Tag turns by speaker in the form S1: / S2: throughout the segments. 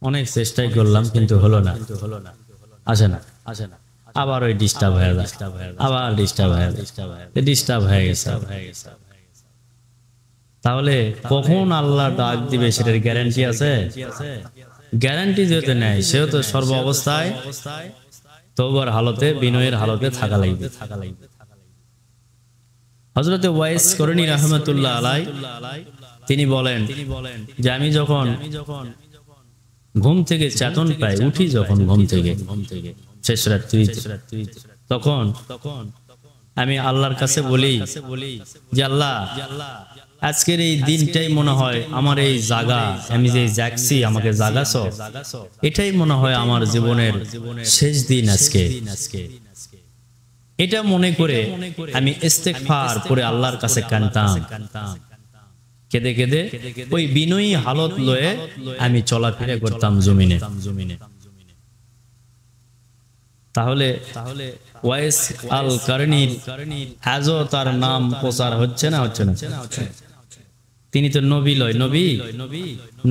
S1: অনেক চেষ্টাই করলাম কিন্তু হলো না, আসে না। আবার ওই ডিস্টার্ব হয়ে যায়, আবার ডিস্টার্ব হয়ে যায়, ডিস্টার্ব হয়ে গেছে। তাহলে কখন আল্লাহ ডাক দিবে সেটার গ্যারান্টি আছে? গ্যারান্টি যেহেতু নেয়, সেহেতু সর্ব অবস্থায় তওবার হালতে, বিনয়ের হালতে থাকা লাগবে। হযরত ওয়াইস করনী রাহমাতুল্লাহ আলাইহি তিনি বলেন যে আমি যখন ঘুম থেকে চেতন পাই, উঠি যখন ঘুম থেকে শেষ রাত্রিতে, তখন আমি আল্লাহর কাছে বলি যে আল্লাহ, আজকের এই দিনটাই মনে হয় আমার এই জাগা, আমি যে জাগছি, আমাকে জাগাছো, এটাই মনে হয় আমার জীবনের শেষ দিন আজকে। এটা মনে করে আমি ইস্তেগফার করে আল্লাহর কাছে কাঁদতাম, কেঁদে কেঁদে ওই বিনয়ী হালত লয়ে আমি চলাফেরা করতাম জমিনে। তাহলে ওয়াইস আল কারনীর আজও তার নাম প্রচার হচ্ছে না? হচ্ছে না। তিনি তো নবী লয়,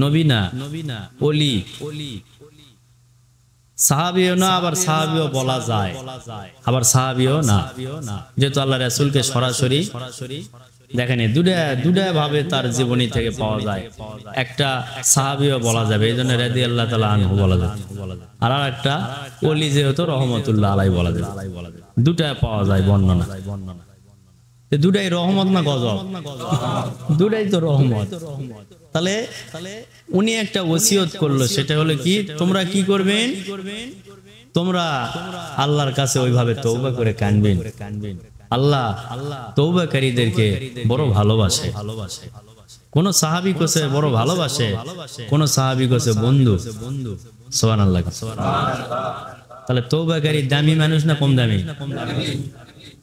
S1: নবী না, ওলি, সাহাবীও না, আবার সাহাবীও বলা যায়, আবার সাহাবীও না, যেহেতু আল্লাহ রাসূলকে সরাসরি দেখেন। দুটা ভাবে তার জীবনী থেকে পাওয়া যায়। একটা সাহাবীও বলা যাবে, এই জন্য রাদিয়াল্লাহু তাআলা আনহু বলা যায়, আর একটা ওলি যেহেতু রহমতুল্লাহ আলাইহি বলা যায়। দুটা পাওয়া যায় বর্ণনা। দুটাই রহমত না গজব? দুটাই তো রহমত। তাহলে উনি একটা ওসিয়ত করলো, সেটা হলো কি, তোমরা কি করবেন? তোমরা আল্লাহর কাছে ওইভাবে তওবা করে কাঁদবেন। আল্লাহ তওবাকারীদেরকে বড় ভালোবাসে। কোন সাহাবী কাছে বড় ভালোবাসে, কোন সাহাবী কাছে বন্ধু। সুবহানাল্লাহ। তাহলে তওবাকারী দামি মানুষ না কম দামি?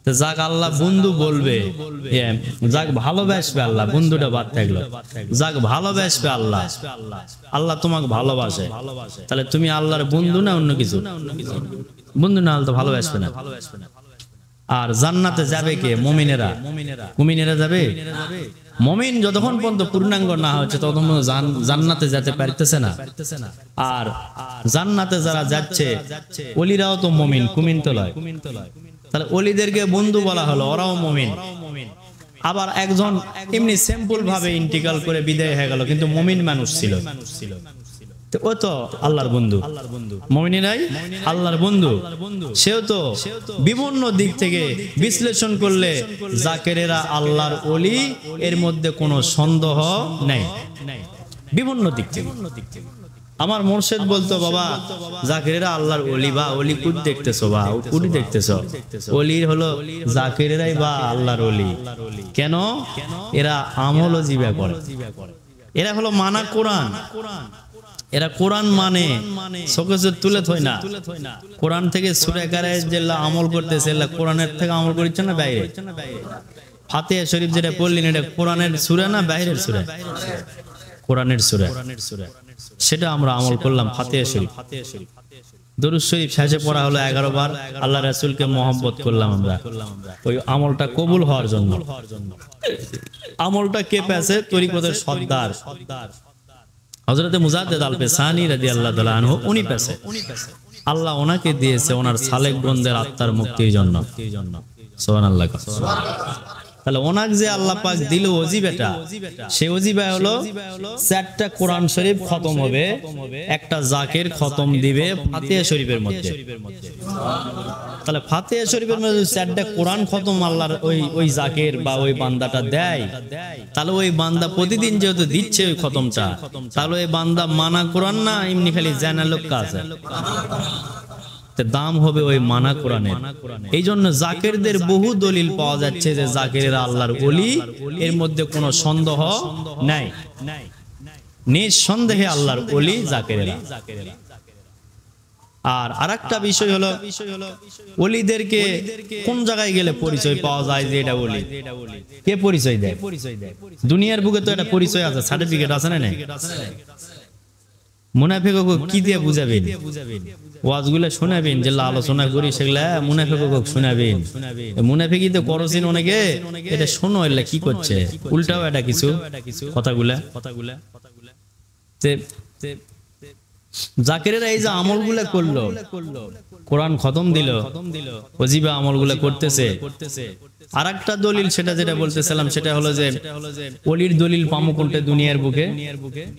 S1: তো যাক আল্লাহ বন্ধু বলবে, যাক ভালোবাসবে আল্লাহ, বন্ধুটা বাদ থাকলো, যাক ভালোবাসবে আল্লাহ, আল্লাহ তোমাকে ভালোবাসে, তাহলে তুমি আল্লাহর বন্ধু না অন্য কিছু? বন্ধু না হলে তো ভালোবাসবে না। আর জান্নাতে যাবে কে? মুমিনেরা। মুমিনেরা যাবে। মুমিন যতক্ষণ পর্যন্ত পূর্ণাঙ্গ না হচ্ছে ততক্ষণ জান্নাতে যেতে পারতেছে না। আর জান্নাতে যারা যাচ্ছে, ওলিরাও তো মুমিন, কুমিন তো লয়। তাহলে ওলিদেরকে বন্ধু বলা হলো, ওরাও মুমিন। আবার একজন এমনি সিম্পল ভাবে ইন্টিগ্রাল করে বিদায় হয়ে গেল, কিন্তু মুমিন মানুষ ছিল, ও তো আল্লাহর বন্ধু। মুমিনেরাই আল্লাহর বন্ধু। সেও তো বিভিন্ন দিক থেকে বিশ্লেষণ করলে জাকেরেরা আল্লাহর ওলি, এর মধ্যে কোনো সন্দেহ নেই। বিভিন্ন দিক থেকে আমার মুর্শিদ বলতো, বাবা জাকেরেরা আল্লাহর ওলি, বা ওলি কুট দেখতেছো, বা কুটি দেখতেছো, ওলি হলো জাকেরেরাই বা আল্লাহর ওলি। কেন? এরা আমল ও জিবা করে, এরা হলো মানা কোরআন, এরা কোরআন মানে চোখে তুলে থই না। কোরআন থেকে সূরা কারায় যেগুলা আমল করতেছে, এগুলা কোরআনের থেকে আমল করছে না বাইরে? ফাতিহা শরীফ যেটা পড়লেন, এটা কোরআনের সূরা না বাইরের সূরা? কোরআনের সূরা, সেটা আমরা আমল করলাম। ফাতিহা শরীফ, দরুদ শরীফ শেষে পড়া হলো 11 বার, আল্লাহ রাসূলকে মহব্বত করলাম আমরা, ওই আমলটা কবুল হওয়ার জন্য। আমলটা কে পেয়েছে? তরিকতের সর্দার হযরত মুজাদ্দিদ আল পেসানি রাদিয়াল্লাহু তাআলা আনহু, উনি পেয়েছে। আল্লাহ ওনাকে দিয়েছে ওনার সালেকগণদের আত্মার মুক্তির জন্য। সুবহানাল্লাহ। তাহলে ওনাকে যে আল্লাহ পাক দিল ওজিবাটা, সেই ওজিবা হলো 4টা কোরআন শরীফ খতম হবে, একটা জাকের খতম দিবে ফাতিহা শরীফের মধ্যে। তাহলে ফাতিহা শরীফের মধ্যে 4টা কোরআন খতম আল্লাহর ওই জাকের বা ওই বান্দাটা দেয়, তাহলে ওই বান্দা প্রতিদিন যেহেতু দিচ্ছে ওই খতমটা, তাহলে ওই বান্দা মানা কোরআন না এমনি খালি জানা লোক আছে, দাম হবে ওই মানা কোরআনের। এই জন্য জাকেরদের বহু দলিল পাওয়া যাচ্ছে যে জাকেরেরা আল্লাহর ওলি, এর মধ্যে কোনো সন্দেহ নাই, নিঃসন্দেহে আল্লাহর ওলি জাকেরেরা। আর আরেকটা বিষয় হলো, ওলিদেরকে কোন জায়গায় গেলে পরিচয় পাওয়া যায় যে এটা ওলি? কে পরিচয় দেয়? দুনিয়ার বুকে তো এটা পরিচয় আছে, সার্টিফিকেট আছে না? নাই। মুনাফিককে কি দিয়ে বুঝাবেন? ওয়াজগুলা শোনাবেন, যে আলোচনা করি সেগুলা মুনাফিককে শোনাবেন। মুনাফিকি তো করছেন অনেকে, এটা শোনো এগুলা কি করছে, উল্টাও এটা কিছু কথাগুলা। জাকেরেরা এই যে আমলগুলো করলো, কোরআন খতম দিল, ওজিবা আমলগুলো করতেছে। আর একটা দলিল সেটা যেটা বলতেছিলাম সেটা হলো যে ওলির দলিল পামু কোনটা দুনিয়ার বুকে?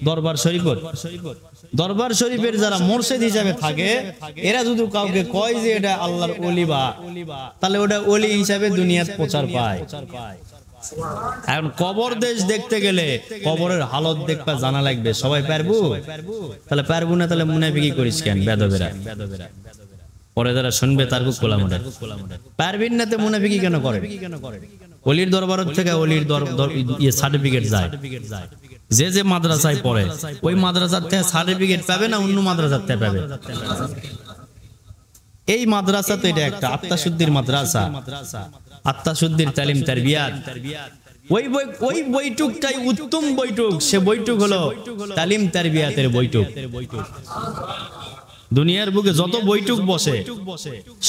S1: দরবার শরীফত। দরবার শরীফের যারা মুর্শিদ হিসাবে থাকে এরা যদি কাউকে কয় যে এটা আল্লাহর ওলি বা, তাহলে ওটা ওলি হিসাবে দুনিয়াত প্রচার পায়। এখন কবর দেশ দেখতে গেলে কবরের হালত দেখবা জানা লাগবে, সবাই পারবো? তাহলে পারবো না, তাহলে মুনাফিকি করিস কেন বেদবেরা? পরে যারা শুনবে তার খুব কোলাম ওঠে, পারবিন না তো মুনাফিকি কেন করে? ওলির দরবার থেকে ওলির সার্টিফিকেট যায়, যে যে মাদ্রাসায় পড়ে ওই মাদ্রাসার থেকে সার্টিফিকেট পাবে না অন্য মাদ্রাসার থেকে পাবে? এই মাদ্রাসা তো এটা একটা আত্মাশুদ্ধির মাদ্রাসা, আত্মাশুদ্ধির তালিম তারবিয়াত। ওই বইটুকটাই উত্তম বইটুক, সে বইটুক হলো তালিম তারবিয়াতের বইটুক। দুনিয়ার বুকে যত বইটুক বসে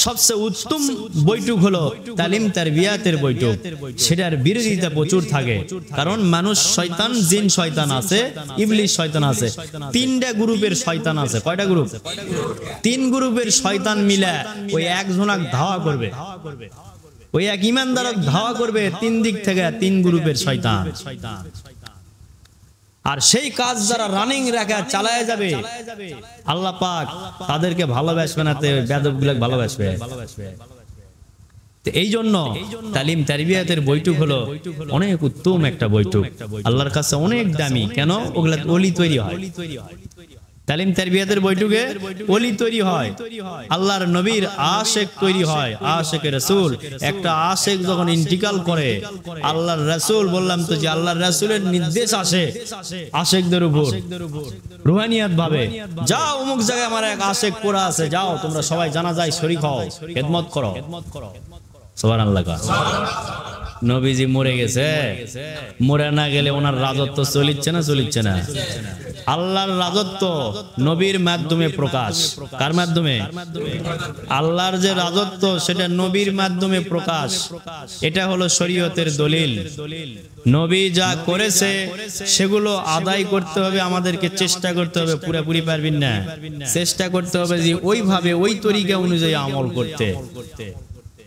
S1: সবচেয়ে উত্তম বইটুক হলো তালিম তারবিয়াতের বইটুক। সেটার বিরোধিতা প্রচুর থাকে, কারণ মানুষ শয়তান, জিন শয়তান আছে, ইবলিস শয়তান আছে। তিনটা গ্রুপের শয়তান আছে। কয়টা গ্রুপ? তিন গ্রুপের শয়তান মিলে ওই একজনাক ধাওয়া করবে, ওই এক ইমানদারক ধাওয়া করবে তিন দিক থেকে, তিন গ্রুপের শয়তান। আর সেই কাজ যারা রানিং রাখা চালায় যাবে আল্লাহ পাক তাদেরকে ভালোবাসবে না, বেয়াদবগুলোকে ভালোবাসবে। এই জন্য তালিম তারবিয়াতের বইটুক হলো অনেক উত্তম একটা বইটুক, আল্লাহর কাছে অনেক দামি। কেন? ওগুলা ওলি তৈরি হয়। তালিম তারবিয়াতের বইটুকে ওলি তৈরি হয়, আল্লাহর নবীর আশেক তৈরি হয়, আশেকে রাসূল। একটা আশেক যখন ইন্তিকাল করে, আল্লাহর রাসূল, বললাম তো যে আল্লাহর রাসূলের নির্দেশ আসে আশেকদের উপর রুহানিয়াত ভাবে, যাও অমুক জায়গায় আমার এক আশেক পড়া আছে, যাও তোমরা সবাই জানাজায় শরীক হও, খেদমত করো। সুবহানাল্লাহ। নবীজি মরে গেছে, মরে না গেলে ওনার রাজত্ব চলিচ্ছে না? চলিচ্ছে না? আল্লাহর রাজত্ব নবীর মাধ্যমে প্রকাশ। কার মাধ্যমে? আল্লাহর যে রাজত্ব সেটা নবীর মাধ্যমে প্রকাশ। এটা হলো শরীয়তের দলিল। নবী যা করেছে সেগুলো আদায় করতে হবে, আমাদেরকে চেষ্টা করতে হবে। পুরোপুরি পারবেন না, চেষ্টা করতে হবে যে ওইভাবে ওই তরিকা অনুযায়ী আমল করতে।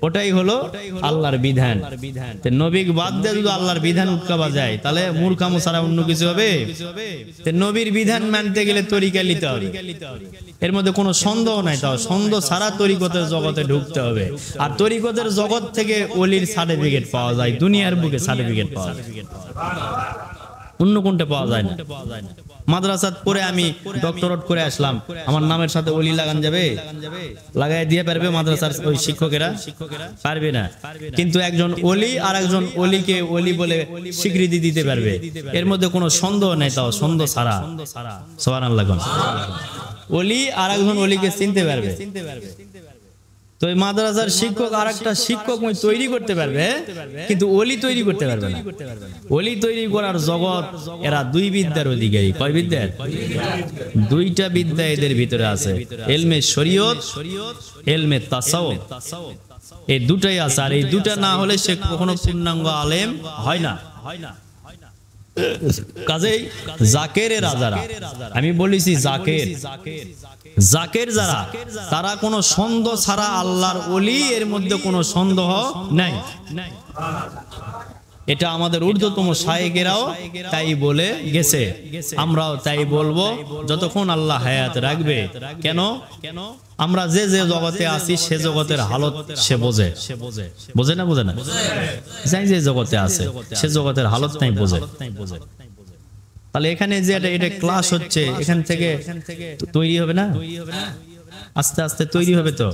S1: ওটাই হলো আল্লাহর বিধান। নবী বাদ দিয়ে যদি আল্লাহর বিধান উৎকাবা যায় তাহলে মূর্খামো ছাড়া অন্য কিছু হবে? নবীর বিধান মানতে গেলে তরিকা নিতে হবে, এর মধ্যে কোনো সন্দেহ নাই। তাও সন্দেহ ছাড়া তরিকতের জগতে ঢুকতে হবে। আর তরিকতের জগৎ থেকে ওলির সার্টিফিকেট পাওয়া যায়, দুনিয়ার বুকে সার্টিফিকেট পাওয়া যায়, অন্য কোনটা পাওয়া যায় না। মাদ্রাসাত পড়ে আমি ডক্টরেট করে আসলাম, আমার নামের সাথে ওলি লাগান যাবে? লাগাই দিয়ে পারবে মাদ্রাসার ওই শিক্ষকেরা? পারবে না। কিন্তু একজন ওলি আর একজন ওলিকে ওলি বলে স্বীকৃতি দিতে পারবে, এর মধ্যে কোনো সন্দেহ নেই। তাও সন্দেহ ছাড়া। সুবহানাল্লাহ। ওলি আর একজন ওলিকে চিনতে পারবে। তো এই মাদ্রাসার শিক্ষক আর একটা শিক্ষক তৈরি করতে পারবে, কিন্তু ওলি তৈরি করতে পারবে না। ওলি তৈরি করার জগৎ এরা দুই বিদ্যার অধিকারী। কয় বিদ্যার? দুইটা বিদ্যা এদের ভিতরে আছে, ইলমে শরীয়ত, ইলমে তাসাউফ। এই দুটাই আছে, আর এই দুটা না হলে সে কখনো পূর্ণাঙ্গ আলেম হয় না। কাজেই জাকেরের রাজারা, আমি বলেছি জাকের, জাকের যারা, তারা কোনো সন্দেহ ছাড়া আল্লাহর ওলি, এর মধ্যে কোনো সন্দেহ নাই। এটা আমাদের ঊর্ধ্বতম শায়েখেরাও তাই বলে গেছে, আমরাও তাই বলবো যতক্ষণ আল্লাহ হায়াত রাখবে। কেন? আমরা যে যে জগতে আছি সে জগতের হালত সে বোঝে। বোঝে না? বোঝে না? যাই যে জগতে আছে সে জগতের হালত নাই বোঝে। তাহলে এখানে যে এটা ক্লাস হচ্ছে, এখান থেকে তৈরি হবে না? আস্তে আস্তে তৈরি হবে। তো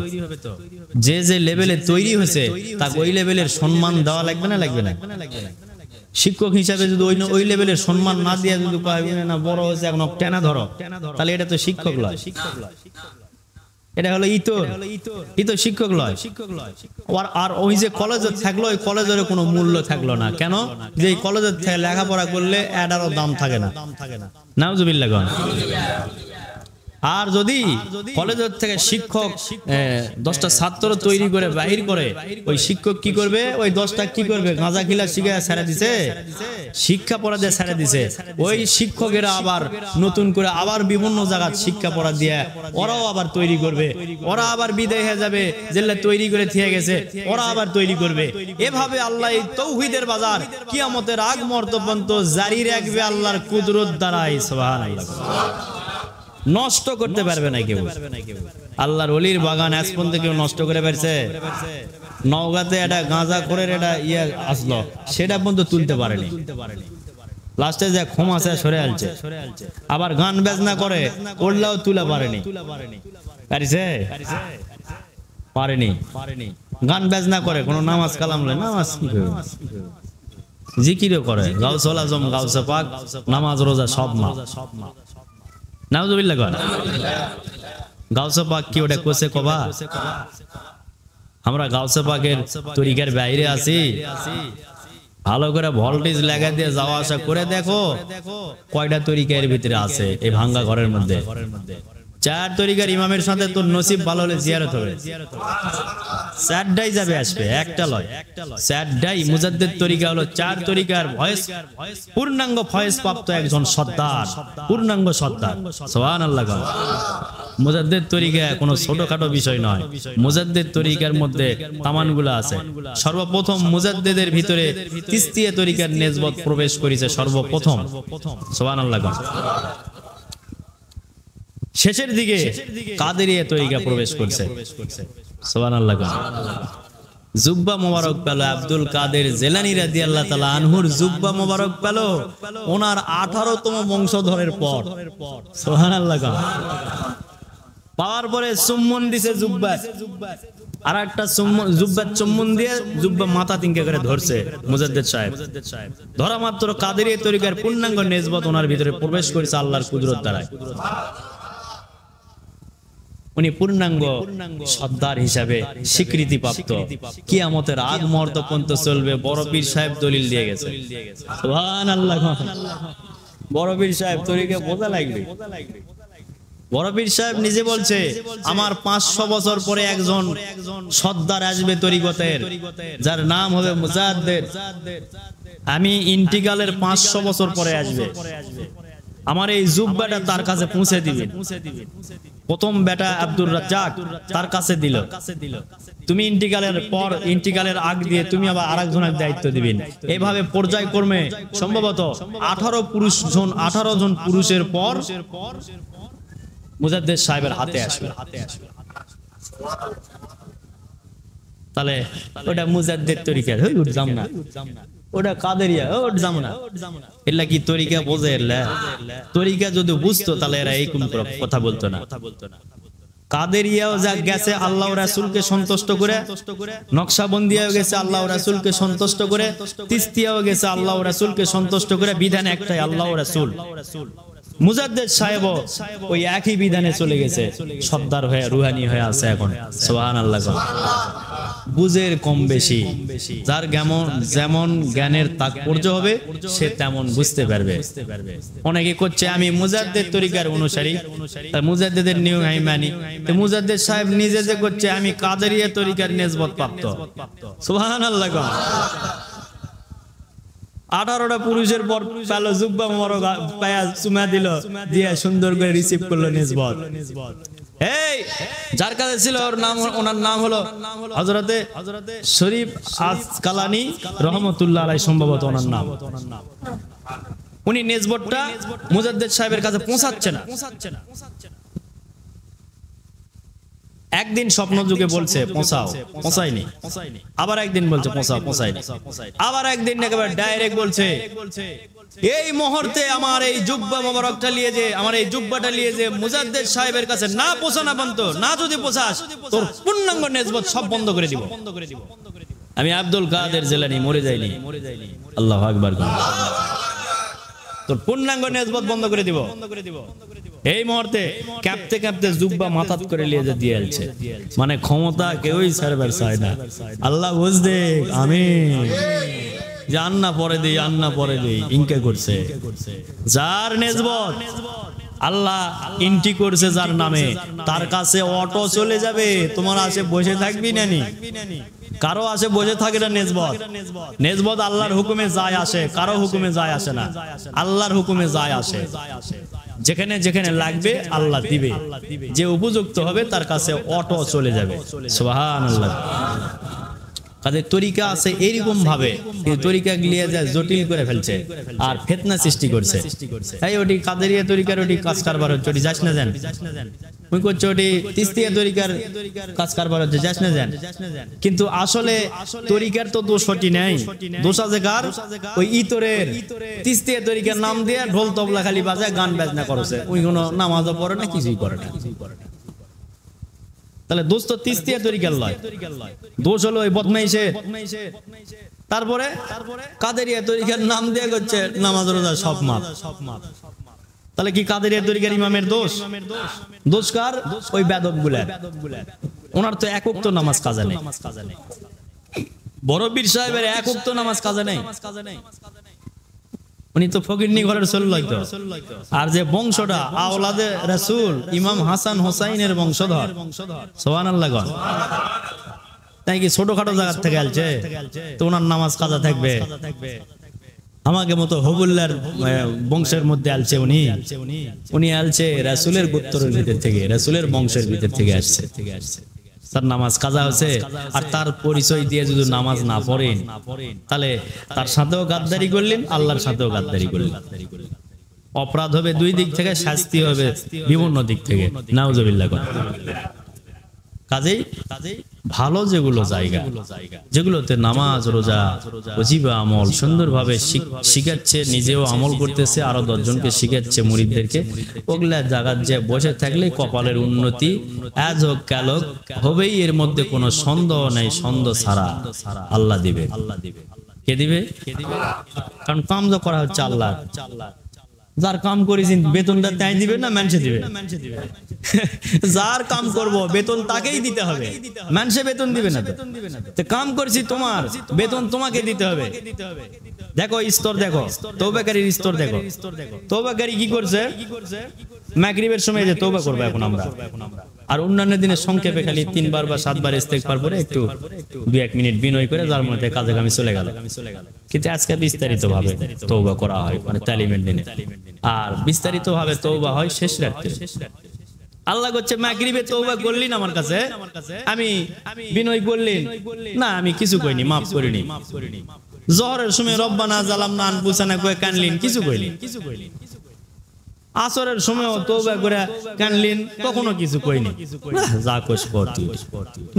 S1: যে যে লেভেলে তৈরি হয়েছে তাকে ওই লেভেলের সম্মান দেওয়া লাগবে না? লাগবে না? শিক্ষক হিসাবে যদি ওই লেভেলের সম্মান না দিয়ে যদি না বড় হয়েছে এখন টেনা ধরো, তাহলে এটা তো শিক্ষক লয়, এটা হলো ইতর, ইতর শিক্ষক লয়। আর ওই যে কলেজে থাকলো, ওই কলেজের কোনো মূল্য থাকলো না। কেন? যে কলেজের থেকে লেখাপড়া করলে এটারও দাম থাকে না। নাউজুবিল্লাহ। আর যদি কলেজের থেকে শিক্ষক 10টা ছাত্র তৈরি করে বাহির করে, ওই শিক্ষক কি করবে? ওই 10টা কি করবে? গাঁজা খিলা শিখে ছেড়ে দিছে, শিক্ষা পড়া দিয়ে ছেড়ে দিছে। ওই শিক্ষকেরা আবার নতুন করে আবার বিভিন্ন জায়গায় শিক্ষা পড়া দিয়ে ওরাও আবার তৈরি করবে, ওরা আবার বিদায় হয়ে যাবে, যেগুলা তৈরি করে থিয়ে গেছে ওরা আবার তৈরি করবে। এভাবে আল্লাহ এই তৌহিদের বাজার কিয়ামতের আগ মুহূর্ত পর্যন্ত জারি রাখবে আল্লাহর কুদরত দ্বারাই। সুবহানাল্লাহ। নষ্ট করতে পারবে না কেউ। আল্লাহর ওলির বাগান আজ পর্যন্ত কেউ নষ্ট করে পারছে? নওগাঁতে একটা গাঁজা খোরের একটা আসলো, সেটা পর্যন্ত তুলতে পারেনি। লাস্টে যে ক্ষমা আছে সরে আসছে। আবার গান বেজনা করে, করলেও তুলে পারেনি। পারিছে? পারেনি। গান বেজনা করে, কোন নামাজ কালাম লয়, নামাজ কি করে? জিকিরও করে, গাউসুল আজম, গাউসে পাক, নামাজ রোজা সব না। নাউজুবিল্লাহ। গাউসে পাক কি ওটা কোসে কবা? আমরা গাউসে পাকের তরিকার বাইরে আছি। ভালো করে ভোল্টেজ লাগা দিয়ে যাওয়া আসা করে দেখো কয়টা তরিকার ভিতরে আছে এই ভাঙ্গা ঘরের মধ্যে। 4 তরিকার ইমামের সাথে তোর নসিব ভালো হলে জিয়ারত হবে। 4টাই যাবে আসবে, একটা লয়। 4টাই মুজাদ্দিদ তরিকা হলো 4 তরিকার ভয়েস পূর্ণাঙ্গ ফয়েজ প্রাপ্ত একজন সর্দার, পূর্ণাঙ্গ সর্দার। সুবহানাল্লাহ। মুজাদ্দিদ তরিকা কোনো ছোটখাটো বিষয় নয়। মুজাদ্দিদ তরিকার মধ্যে তামানগুলো আছে। সর্বপ্রথম মুজাদ্দিদের ভিতরে তিস্তিয়া তরিকার নেসবত প্রবেশ করেছে সর্বপ্রথম। সুবহানাল্লাহ। শেষের দিকে কাদেরিয়া তরিকা প্রবেশ করছে। সুবহানাল্লাহ। জুব্বা মোবারক পেল আব্দুল কাদের জিলানী রাদিয়াল্লাহু তাআলা আনহুর জুব্বা মোবারক পেল ওনার 18তম বংশধরের পর। সুবহানাল্লাহ। পাওয়ার পরে চুম্বন দিছে জুব্বা, আর একটা জুব্বার চুম্বন দিয়ে জুব্বা মাথা তিনকে করে ধরছে মুজাদ্দিদ সাহেব। ধরা মাত্র কাদেরিয়া তরিকার পূর্ণাঙ্গ নেসবত ওনার ভিতরে প্রবেশ করেছে আল্লাহর কুদরত দ্বারা। উনি পূর্ণাঙ্গ সর্দার হিসাবে স্বীকৃতি প্রাপ্ত। কিয়ামতের আগ মুহূর্ত পর্যন্ত চলবে। বড় পীর সাহেব দলিল দিয়ে গেছে। সুবহানাল্লাহ। বড় পীর সাহেব তরিকা বোঝা লাগবে। বড় পীর সাহেব নিজে বলছে আমার 500 বছর পরে একজন সর্দার আসবে তরিকতের, যার নাম হবে মুজাদ্দিদ। আমি ইন্টিকালের 500 বছর পরে আসবে। আমার এই জুব্বাটা তার কাছে পৌঁছে দিবেন। প্রথম বেটা আব্দুর রাজ্জাক তার কাছে দিল। তুমি ইন্টিকালের পর, ইন্টিকালের আগ দিয়ে তুমি আবার আরেকজনের দায়িত্ব দিবেন। এইভাবে পর্যায়ক্রমে সম্ভবত 18 জন পুরুষের পর মুজাদ্দিদ সাহেবের হাতে আসবে। তাহলে ওটা মুজাদ্দিদ তরিকা, উঠলাম না। ওটা কাদেরিয়া, উঠলাম না। এলা কি তরিকা বোঝে? তরিকা যদি বুঝতো তাহলে এরা এই কথা বলতো না। কাদেরিয়াও যা গেছে আল্লাহ রাসূলকে সন্তুষ্ট করে, নকশাবন্দিয়াও গেছে আল্লাহ রাসূলকে সন্তুষ্ট করে, তিস্তিয়াও গেছে আল্লাহ রাসূলকে সন্তুষ্ট করে। বিধান একটাই, আল্লাহ রাসূল। মুজাদ্দিদ সাহেব ওই একই বিধানে চলে গেছে, সর্দার হয়ে রুহানি হয়ে আছে এখন। সুবহানাল্লাহ। বুঝের কম বেশি, যার যেমন জ্ঞানের তাৎপর্য হবে সে তেমন বুঝতে পারবে। অনেকে করছে আমি মুজাদ্দিদ তরিকার অনুসারী, মুজাদ্দিদের নিয়ম আমি মানি। মুজাদ্দিদ সাহেব নিজে যে করছে আমি কাদেরিয়া তরিকার নেসবত প্রাপ্ত। সুবহানাল্লাহ। 18টা পুরুষের পর পেল জুব্বা মোবারক, পায়া চুমা দিল, দিয়ে সুন্দর করে রিসিভ করলো নেসবত। এই যার কাছে ছিল ওনার নাম হলো হযরতে শরীফ আসকালানী রহমতুল্লাহ আলাইহি, সম্ভবত ওনার নাম। উনি নেসবতটা মুজাদ্দিদ সাহেবের কাছে পৌঁছাচ্ছে না। একদিন স্বপ্ন যুগে বলছে পৌঁছাও, পৌঁছায়নি। আবার একদিন বলছে পৌঁছাও, পৌঁছায়নি। আবার একদিন একেবারে ডাইরেক্ট বলছে এই মুহূর্তে আমার এই জুব্বা মোবারকটা নিয়ে যে, আমার এই জুব্বাটা নিয়ে যে মুজাদ্দিদ সাহেবের কাছে না পৌঁছানো পর্যন্ত, না যদি পৌঁছাস তোর পূর্ণাঙ্গ নেসবত সব বন্ধ করে দিব। আমি আব্দুল কাদের জিলানী মরে যাইনি। আল্লাহু আকবার। তোর পূর্ণাঙ্গ নেসবত বন্ধ করে দিব। এই মুহূর্তে কাঁপতে কাঁপতে জুব্বা মাথাত করে নিয়ে দিয়ে আলছে। মানে ক্ষমতা কেউই ছাড়বার চায় না। আল্লাহ বুঝতে আমিন। যে আন্না পরে দেই, আন্না পরে দেই, ইনকা করছে। যার নেসবত আল্লাহ এন্ট্রি করছে যার নামে, তার কাছে অটো চলে যাবে, তোমার আসে বসে থাকবি নানি। কারো আসে বসে থাকে না নেজবত। নেজবত আল্লাহর হুকুমে যায় আসে, কারো হুকুমে যায় আসে না, আল্লাহর হুকুমে যায় আসে। যেখানে যেখানে লাগবে আল্লাহ দিবে, যে উপযুক্ত হবে তার কাছে অটো চলে যাবে। সুবহানাল্লাহ। কাদের তরিকা আছে এইরকম ভাবে, কিন্তু তরিকা গিয়ে যায় জটিল করে ফেলছে আর ফিতনা সৃষ্টি করছে। এই ওটি কাদেরিয়া তরিকার ওটি কাজ কারবার হচ্ছে, ওটি যাস না জান ওই করছে, ওটি তিস্তিয়া তরিকার কাজ কারবার হচ্ছে, যাস না জান। কিন্তু আসলে তরিকার তো দোষ ওটি নেই, দোষ আছে কার? ওই ইতরের তিস্তিয়া তরিকার নাম দিয়ে ঢোল তবলা খালি বাজায় গান বাজনা করছে, ওই কোনো নামাজও পড়ে না, কিছুই করে না। তাহলে দোষ তো তিস্তিয়া তরিকার লয়, দোষ হলো ওই বদমাইশে। তারপরে কাদেরিয়া তরিকার নাম দিয়ে করছে নামাজ রোজা সব মাপ। তাহলে কি কাদেরিয়া তরিকার ইমামের দোষ? দোষ কার? ওই বেদব গুলার। ওনার তো এক ওয়াক্ত নামাজ কাজা নেই, বড় পীর সাহেবের এক ওয়াক্ত নামাজ কাজা নেই, উনি তো ফকিরনি ঘরের ছেলে হয়তো। আর যে বংশটা আওলাদে রাসূল ইমাম হাসান হোসাইনের বংশধর, সুবহানাল্লাহ। তাই কি ছোটখাটো জায়গা থেকে আসছে, তো ওনার নামাজ কাজা থাকবে? আমাকে মতো হবুল্লার বংশের মধ্যে আলছে উনি আলছে রাসূলের গোত্রের ভিতর থেকে, রাসূলের বংশের ভিতর থেকে আসছে, তার নামাজ কাজা হচ্ছে। আর তার পরিচয় দিয়ে যদি নামাজ না পড়েন, তাহলে তার সাথেও গাদ্দারি করলেন, আল্লাহর সাথেও গাদ্দারি করলেন। অপরাধ হবে দুই দিক থেকে, শাস্তি হবে বিভিন্ন দিক থেকে। নাউজুবিল্লাহ। কাজেই ভালো যেগুলো জায়গা, যেগুলোতে নামাজ রোজা ওয়াজিব আমল সুন্দরভাবে শিখাচ্ছে, নিজেও আমল করতেছে, আরো 10 জনকে শিখাচ্ছে মুরিদদেরকে, ওগুলা জায়গায় যে বসে থাকলে কপালের উন্নতি আজ হোক কাল হোক হবেই, এর মধ্যে কোনো সন্দেহ নাই। সন্দেহ ছাড়া আল্লাহ দিবে। কে দিবে? কারণ কাম তো করা হচ্ছে আল্লাহ। যার কাম করেছেন বেতনটা তাই দিবে না মানুষে দিবে? যার কাম করব বেতন তাকেই দিতে হবে, মানুষে বেতন দিবে না। তো কাম করছি তোমার, বেতন তোমাকে দিতে হবে। দেখো স্তর, দেখো তওবাকারীর স্তর, দেখো তওবাকারী কি করছে। মাগরিবের সময় যে তওবা করবে এখন আমরা, আর অন্যান্য দিনে সংক্ষেপে খালি 3 বার বা 7 বার ইস্তেগফার পরে একটু 2-1 মিনিট বিনয় করে যার মধ্যে কাজে কামে চলে গেল। কিন্তু আজকে বিস্তারিত ভাবে তওবা করা হয়, মানে তালিমের দিনে, আর বিস্তারিত ভাবে তওবা হয় শেষ রাতে। আল্লাহ করছে মাগরিবে তওবা করলেন আমার কাছে, আমি বিনয় করলেন না, আমি কিছু কইনি, মাফ করিনি। জোহরের সময় রব্বানা জালামনা আনফুসানা কয়ে কানলেন, কিছু কইলেন। আসরের সময় তওবা করে কানলেন, তখনও কিছু কইনি। যা কইস কর, তুই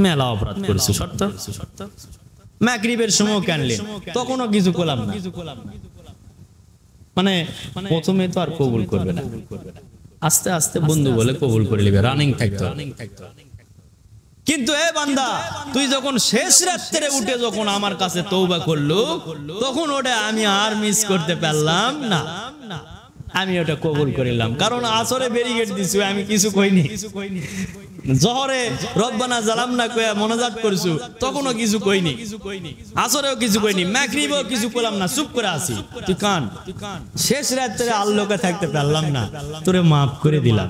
S1: মেলা অপরাধ করেছিস সত্য। মাগরিবের সময় কানলেন, তখনও কিছু কইলাম না। মানে প্রথমে তো আর কবুল করবে না, আস্তে আস্তে বন্ধু বলে কবুল করে নেবে, রানিং থাকতো। কিন্তু এ বান্দা, তুই যখন শেষ রাত্রে উঠে যখন আমার কাছে তওবা করলো, তখন ওটা আমি আর মিস করতে পারলাম না, আমি ওটা কবুল করিলাম। কারণ আসরে ব্যারিকেড দিছি, আমি কিছু কইনি। জোহরে রব্বানা জালামনা কয়া মোনাজাত করছু, তখনও কিছু কইনি, আসরেও কিছু কইনি, মাগরিবেও কিছু কইলাম না, চুপ করে আছি। তুই কান, শেষ রাত্রে আল্লাহকে থাকতে পারলাম না, তোরে মাফ করে দিলাম।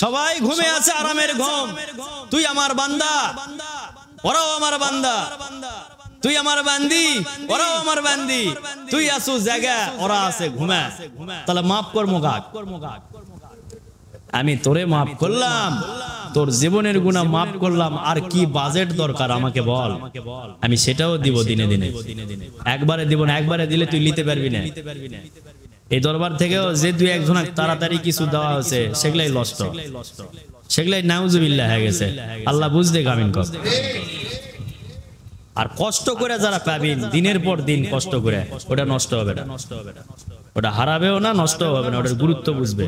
S1: সবাই ঘুমে আছে আরামের ঘুম, তুই আমার বান্দা, ওরাও আমার বান্দা, তুই আমার বান্দি, ওরাও আমার বান্দি, তুই আসু জায়গা, ওরা আছে ঘুমা, তাহলে মাফ করবো কাক? আমি তোরে মাফ করলাম, তোর জীবনের গুনাহ মাফ করলাম, আর কি বাজেট দরকার আমাকে বল, আমি সেটাও দিব দিনে দিনে। একবারে দিব না, একবারে দিলে তুই নিতে পারবি না। এই দরবার থেকেও যে 2-1 জন তাড়াতাড়ি কিছু দেওয়া হয়েছে, সেগুলাই নষ্ট, সেগুলাই নাউজুবিল্লাহ হয়ে গেছে। আল্লাহ বুঝতে কামিন কর। আর কষ্ট করে যারা পাবেন দিনের পর দিন কষ্ট করে, ওটা নষ্ট হবে না, ওটা হারাবেও না, নষ্ট হবে না, ওটার গুরুত্ব বুঝবে।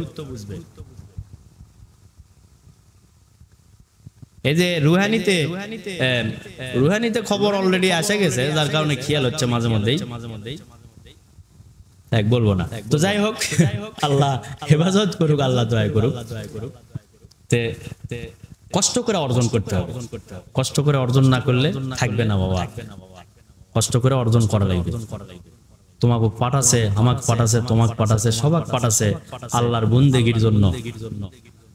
S1: এই যে রুহানিতে খবর অলরেডি আসে গেছে, যার কারণে খেয়াল হচ্ছে মাঝে মধ্যেই, বলবো না। তো যাই হোক, আল্লাহ হেফাজত করুক, আল্লাহ দয়া করুক। কষ্ট করে অর্জন করতে হবে, কষ্ট করে অর্জন না করলে থাকবে না বাবা, কষ্ট করে অর্জন করা লাগবে। তোমাকে পাঠাছে, আমাকে পাঠাছে, তোমাকে পাঠাছে, সবাক পাঠাছে আল্লাহর বন্দেগীর জন্য।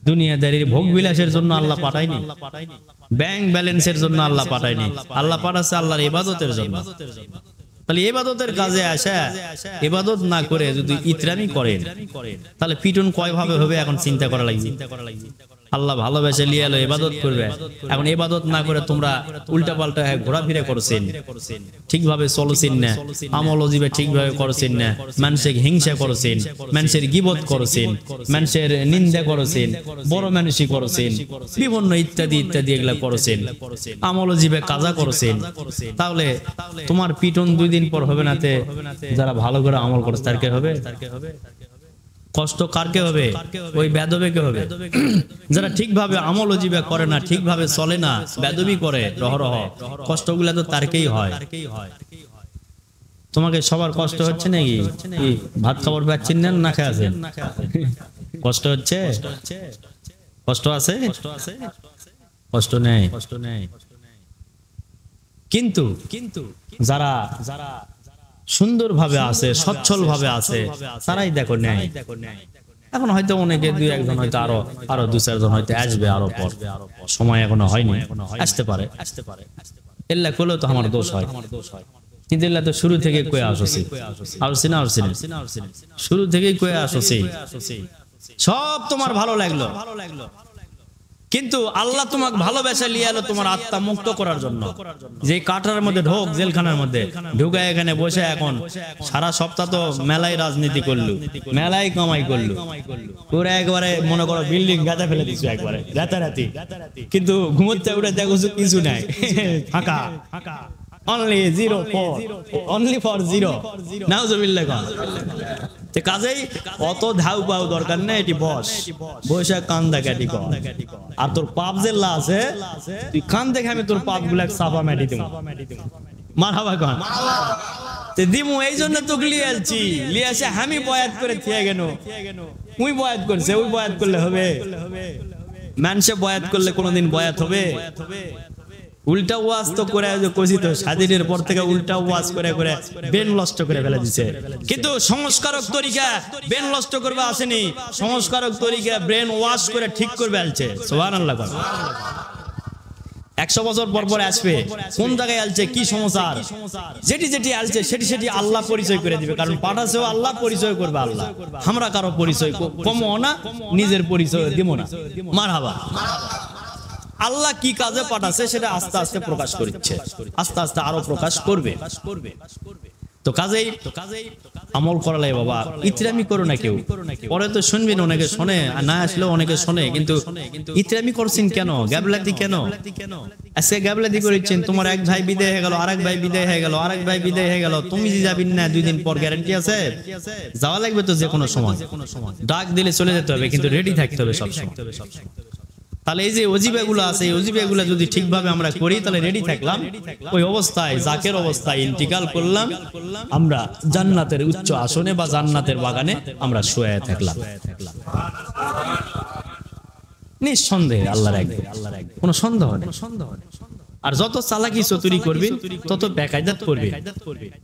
S1: দুনিয়াদারির ভোগ বিলাসের জন্য আল্লাহ পাঠায়নি, ব্যাংক ব্যালেন্সের জন্য আল্লাহ পাঠায়নি, আল্লাহ পাঠাচ্ছে আল্লাহর ইবাদতের জন্য। তাহলে ইবাদতের কাজে আসা, ইবাদত না করে যদি ইতরামি করেন তাহলে পিটন কয় ভাবে হবে এখন চিন্তা করা লাগবে। আল্লাহ ভালোবেসে লিয়ে এলো ইবাদত করবে, এখন ইবাদত না করে তোমরা উল্টা পাল্টা ঘোরাফিরা করছেন, ঠিকভাবে চলছেন না, আমল অজিবে ঠিকভাবে করছেন না, মানুষের হিংসা করছেন, মানুষের গীবত করছেন, মানুষের নিন্দা করছেন, বড় মানুষই করছেন, বিভিন্ন ইত্যাদি ইত্যাদি এগুলা করছেন, আমল অজিবে কাজা করছেন। তাহলে তোমার পিটন 2 দিন পর হবে না, যারা ভালো করে আমল করছে তার কে হবে? কষ্ট কারকে হবে? ওই বেদবেকে হবে। যারা ঠিকভাবে আমল অজিবে করে না, ঠিকভাবে চলে না, বেদবি করে রহরহ, কষ্টগুলা তো তারকেই হয়। তোমাকে সবার কষ্ট হচ্ছে নাকি? ভাত খাবার পাচ্ছেন না, না খেয়ে আছেন? কষ্ট হচ্ছে, কষ্ট আছে, কষ্ট নেই। কিন্তু যারা সুন্দরভাবে আছে, সচ্ছল ভাবে আছে, তারাই দেখো নেয়। এখন হয়তো অনেকে 2-1 জন হয়তো আরো 2-4 জন হয়তো আসবে আরো পর, সময় এখনো হয়নি, আসতে পারে। এল্লা করলেও তো আমার দোষ হয়, কিন্তু এল্লা তো শুরু থেকে কয়ে আসছি, শুরু থেকেই কয়ে আসছি। সব তোমার ভালো লাগলো, কিন্তু আল্লাহ তোমাকে ভালোবেসে লিয়ে এলো তোমার আত্মা মুক্ত করার জন্য। যে কাটার মধ্যে ঢোক, জেলখানার মধ্যে ঢুকে এখানে বসে এখন সারা সপ্তাহ তো মেলায় রাজনীতি করলু, মেলায় কামাই করলু, তোরা একবারে মনে করো বিল্ডিং গাঁজা ফেলে দিচ্ছ একবারে রাতারাতি, কিন্তু ঘুমোতে উঠে দেখো কিছু নাই, ফাঁকা, only for zero। নাউজুবিল্লাহ। কাজেই অত ধাউ পাও দরকার নেই, এটি বসে কান দেখাটি কর। আর তোর পাপ যে আছে, তুই কান দেখে আমি তোর পাপ গুলা সাফা মেটি দিব। মারহাবা কান দিমু, এই জন্য তোকে লিয়ে আসছি, লিয়ে আসে আমি বয়াত করে থিয়ে গেল। উই বয়াত করছে, ওই বয়াত করলে হবে? মানুষে বয়াত করলে কোনোদিন বয়াত হবে? উল্টা ওয়াজ তো করে কইছি তো, স্বাধীনের পর থেকে উল্টা ওয়াজ করে করে বেন নষ্ট করে ফেলে দিছে। কিন্তু সংস্কারক তরিকা বেন নষ্ট করবে আসেনি, সংস্কারক তরিকা ব্রেন ওয়াশ করে ঠিক করবে আলছে। সুবহানাল্লাহ। 100 বছর পর পর আসবে, কোন জায়গায় আলছে, কি সমাচার, যেটি যেটি আলছে সেটি সেটি আল্লাহ পরিচয় করে দিবে। কারণ পাঠাছেও আল্লাহ, পরিচয় করবে আল্লাহ। আমরা কারো পরিচয় কমও না, নিজের পরিচয় দিব না। মারহাবা। আল্লাহ কি কাজে পাঠাচ্ছে সেটা আস্তে আস্তে প্রকাশ করছে, আস্তে আস্তে আরো প্রকাশ করবে। তো কাজেই আমল করালে বাবা ইতরামি করো না কেউ, পরে তো শুনবেন, অনেকে শোনে, না আসলেও অনেকে শোনে, কিন্তু ইতরামি করছেন কেন, গাবলাতি কেন? আজকে গাবলাতি করেছেন, তোমার এক ভাই বিদায় হয়ে গেল, আরেক ভাই বিদায় হয়ে গেল, আরেক ভাই বিদায় হয়ে গেল, তুমি যে যাবেন না 2 দিন পর, গ্যারান্টি আছে? যাওয়া লাগবে তো যে কোনো সময়, ডাক দিলে চলে যেতে হবে, কিন্তু রেডি থাকতে হবে সবসময়। তাহলে এই যে অজিবাগুলো আছে, এই অজিবাগুলো যদি ঠিকভাবে আমরা করি তাহলে রেডি থাকলাম, ওই অবস্থায় জাকের অবস্থায় ইন্তিকাল করলাম, আমরা জান্নাতের উচ্চ আসনে বা জান্নাতের বাগানে আমরা শুয়ে থাকলাম নিঃসন্দেহে। আল্লাহর এক, কোনো সন্দেহ নেই। আর যত চালাকি চতুরি করবি, তত বেকায়দাত করবি,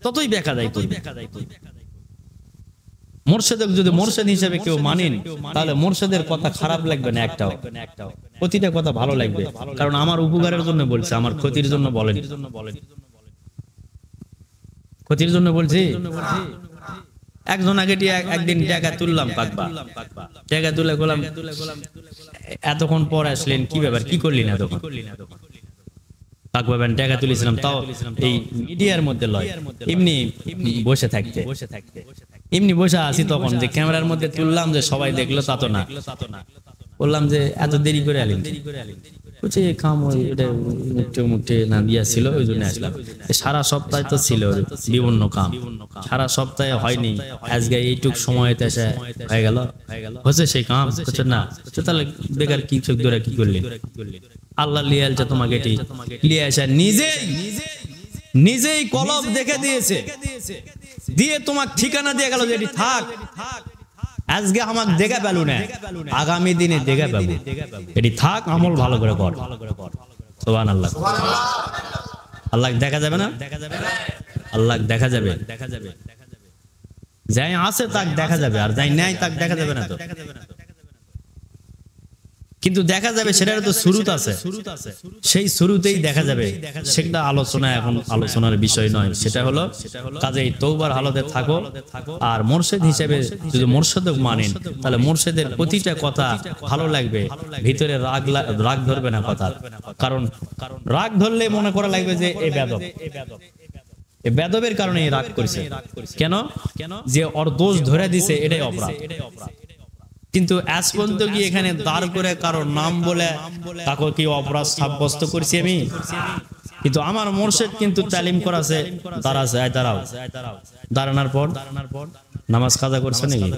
S1: ততই বেকায়দাই করবি। মোরশেদক যদি মোরশেদ হিসেবে কেউ মানেন, তাহলে মোরশেদের কথা খারাপ লাগবে না একটাও, প্রতিটা কথা ভালো লাগবে। কারণ আমার উপকারের জন্য বলছে, আমার ক্ষতির জন্য বলেন, ক্ষতির জন্য বলছি। একজন আগে একদিন টাকা তুললাম, কাকবা টাকা তুলে গেলাম, এতক্ষণ পর আসলেন, কি ব্যাপার, কি করলি না তখন? কাকবা টাকা তুলেছিলাম, তাও এই মিডিয়ার মধ্যে লয়, এমনি বসে থাকতে, এমনি বসে আছি। তখন যে ক্যামেরার মধ্যে তুললাম, যে সবাই দেখলো তা তো না। বললাম যে এত দেরি করে আলেন, বলছে কাম মুখে না দিয়া ছিল, ওই জন্য আসলাম। সারা সপ্তাহে তো ছিল বিভিন্ন কাম, সারা সপ্তাহে হয়নি, আজকে এইটুক সময়তে এসে হয়ে গেল, হচ্ছে সেই কাম হচ্ছে না। তাহলে বেকার কি চোখ ধরে কি করলি? আল্লাহ লিয়ে আসছে তোমাকে, এটি লিয়ে আসে নিজেই কলব দেখে দিয়েছে, দিয়ে তোমাকে ঠিকানা দিয়ে গেল যে এটি থাক, আজকে আমাকে দেখে পেলু না, আগামী দিনে দেখে পাবো, এটি থাক, আমল ভালো করে কর। সুবহানাল্লাহ। আল্লাহ দেখা যাবে না? আল্লাহ দেখা যাবে। যাই আছে তাক দেখা যাবে, আর যাই নাই তাক দেখা যাবে না। তো কিন্তু দেখা যাবে সেটার তো শুরুত আছে, সেই শুরুতেই দেখা যাবে, সেটা আলোচনা এখন আলোচনার বিষয় নয়। সেটা হলো কাজেই তওবার হালতে থাকো, আর মুর্শিদ হিসেবে যদি মুর্শিদক মানেন তাহলে মুর্শিদের প্রতিটা কথা ভালো লাগবে, ভিতরে রাগ ধরবে না কথা। কারণ রাগ ধরলে মনে করা লাগবে যে এই বেদব, এই বেদবের কারণে রাগ করছে। কেন? যে ওর দোষ ধরে দিছে এটাই অপরাধ। কিন্তু আজ পর্যন্ত কি এখানে দাঁড় করে কারোর নাম বলে তাকে কি অপরাধ সাব্যস্ত করছি আমি? কিন্তু আমার মুর্শিদ কিন্তু তালিম করাছে, দাঁড়ানোর পর নামাজ কাজা করছে নাকি?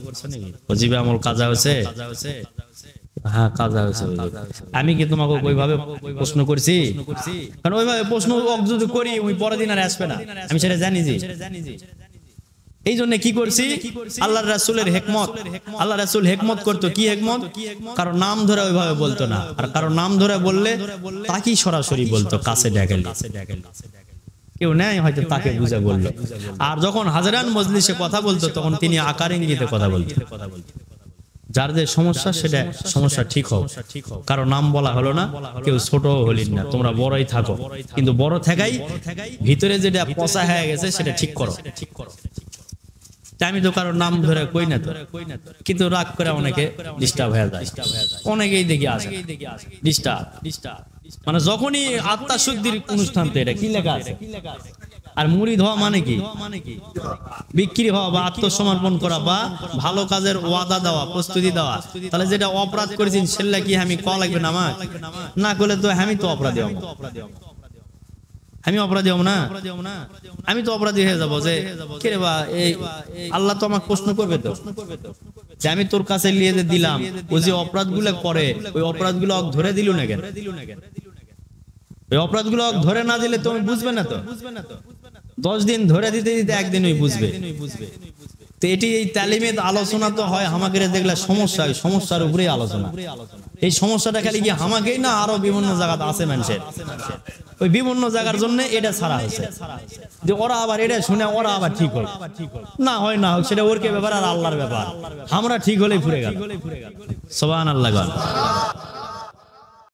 S1: ওজিবে আমল কাজা হয়েছে? হ্যাঁ কাজা হয়েছে। আমি কি তোমাকে ওইভাবে প্রশ্ন করছি? কারণ ওইভাবে প্রশ্ন যদি করি ওই পরের দিন আর আসবে না, আমি সেটা জানি। যে এই জন্য কি করছি, আল্লাহর রাসূলের হিকমত, আল্লাহ রাসূল হিকমত করতো। কি হিকমত? কারণ নাম ধরে ওইভাবে বলতো না, আর কারণ নাম ধরে বললে তাকেই সরাসরি বলতো, কাছে ডেকেল। কেউ নেয় হয়তো তাকে বুঝে বললো। আর যখন হাজারান মজলিসে কথা বলতো তখন তিনি আকার ইঙ্গিতে কথা বলতো। যার যে সমস্যা সেটা সমস্যা ঠিক হোক, কারণ নাম বলা হলো না, কেউ ছোট হলিন না, তোমরা বড়ই থাকো, কিন্তু বড় থাকাই ভিতরে যেটা পচা হয়ে গেছে সেটা ঠিক করো। আমি তো কারোর নাম ধরে কই না তো, কিন্তু রাগ করে অনেকে ডিস্টার্ব হয়ে যায়। অনেকেই দেখি আসে ডিস্টার্ব, মানে যখনই আত্মা শুদ্ধির অনুষ্ঠান, তো এটা কি লেখা আছে? আর মুরিদ হওয়া মানে কি? বিক্রি হওয়া বা আত্মসমর্পণ করা বা ভালো কাজের ওয়াদা দেওয়া, প্রস্তুতি দেওয়া। তাহলে যেটা অপরাধ করেছেন সেটা কি আমি ক লাগবে না? আমার না করলে তো আমি তো অপরাধী হব, আমি অপরাধী হব না, আমি তো অপরাধী হয়ে যাবো। যে কে রে বা এই আল্লাহ তো আমাকে প্রশ্ন করবে, তো যে আমি তোর কাছে নিয়ে যে দিলাম, ও যে অপরাধ গুলো করে ওই অপরাধ গুলো ধরে দিল না কেন? ওই অপরাধ গুলো ধরে না দিলে তুমি বুঝবে না। তো 10 দিন ধরে দিতে দিতে একদিন ওই বুঝবে। তো এটি এই তালিমের আলোচনা তো হয় আমাকে দেখলে সমস্যা, সমস্যার উপরেই আলোচনা। এই সমস্যাটা খালি কি আমাকেই না, আরো বিভিন্ন জায়গাতে আছে মানুষের। ওই বিভিন্ন জায়গার জন্য এটা ছাড়া হয়েছে, যে ওরা আবার এটা শুনে ওরা আবার ঠিক হোক না হয় না হোক, সেটা ওর কে ব্যাপার আর আল্লাহর ব্যাপার। আমরা ঠিক হলেই ফুরে গেল। সুবহানাল্লাহ।